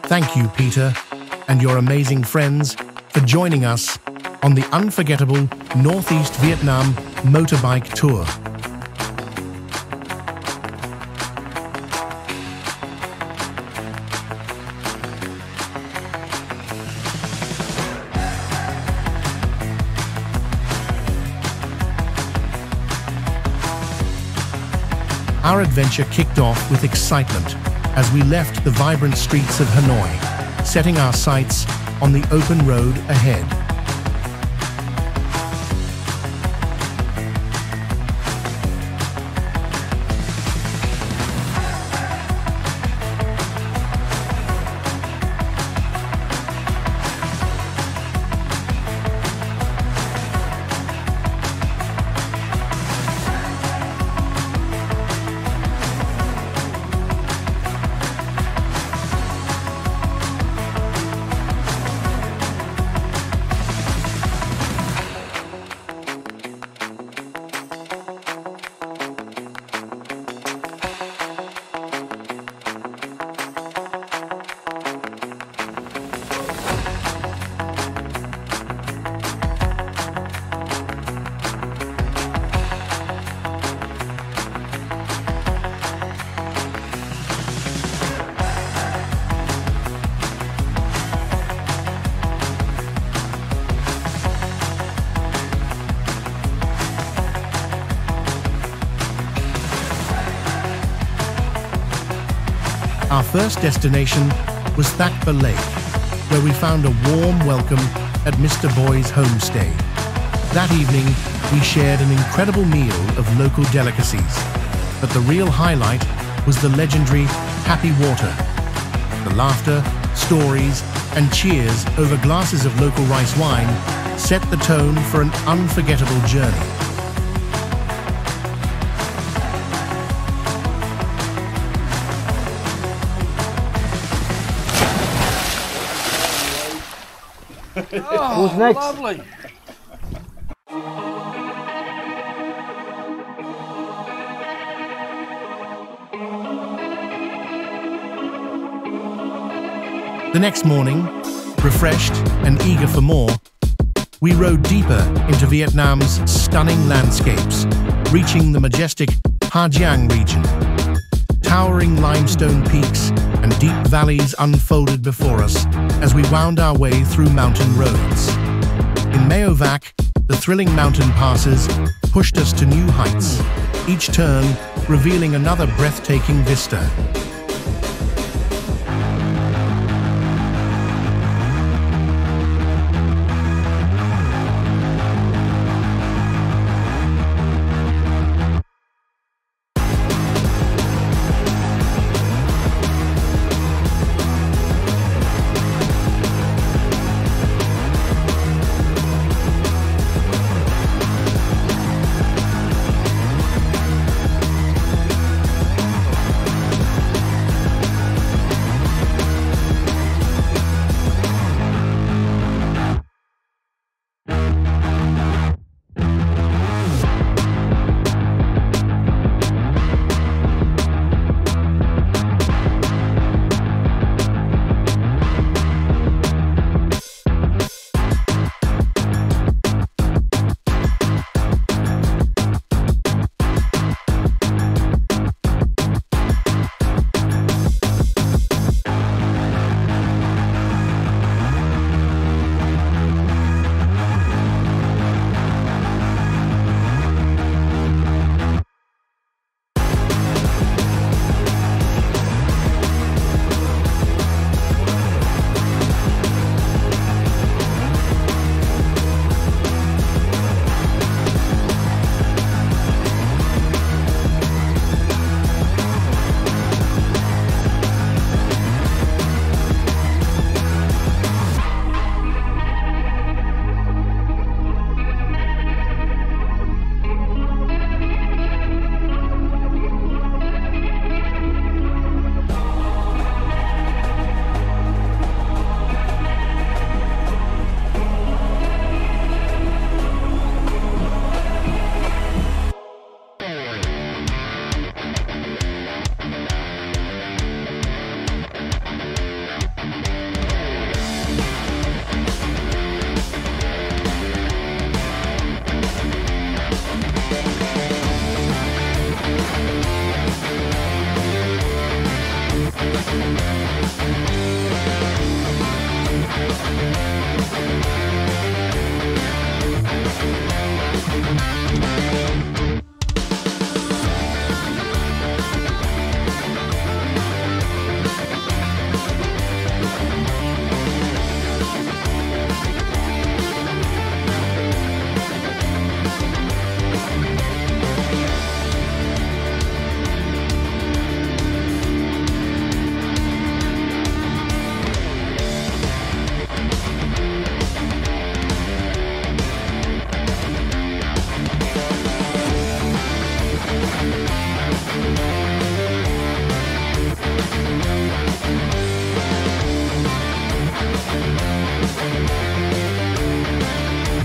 Thank you, Peter, and your amazing friends for joining us on the unforgettable Northeast Vietnam Motorbike Tour. Our adventure kicked off with excitement as we left the vibrant streets of Hanoi, setting our sights on the open road ahead. Our first destination was Thac Ba Lake, where we found a warm welcome at Mr. Boy's homestay. That evening, we shared an incredible meal of local delicacies, but the real highlight was the legendary happy water. The laughter, stories, and cheers over glasses of local rice wine set the tone for an unforgettable journey. Oh, who's next? Lovely. The next morning, refreshed and eager for more, we rode deeper into Vietnam's stunning landscapes, reaching the majestic Hagiang region. Towering limestone peaks and deep valleys unfolded before us as we wound our way through mountain roads. In Meo Vac, the thrilling mountain passes pushed us to new heights, each turn revealing another breathtaking vista.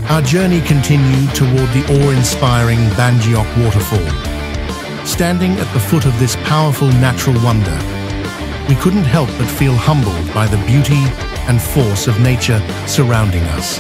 Our journey continued toward the awe-inspiring Ban Gioc Waterfall. Standing at the foot of this powerful natural wonder, we couldn't help but feel humbled by the beauty and force of nature surrounding us.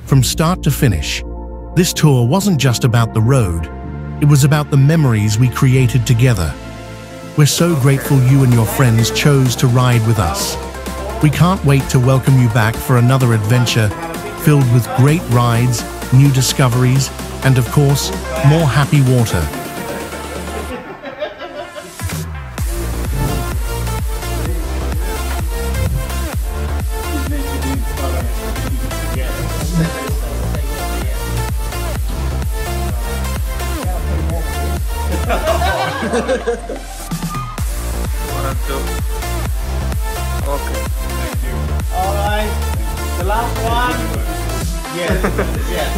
From start to finish, this tour wasn't just about the road, it was about the memories we created together. We're so grateful you and your friends chose to ride with us. We can't wait to welcome you back for another adventure filled with great rides, new discoveries, and of course, more happy water. Okay. Thank you. All right. The last one. Yes. Yes.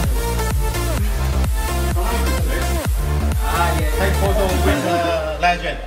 Take photo with the legend.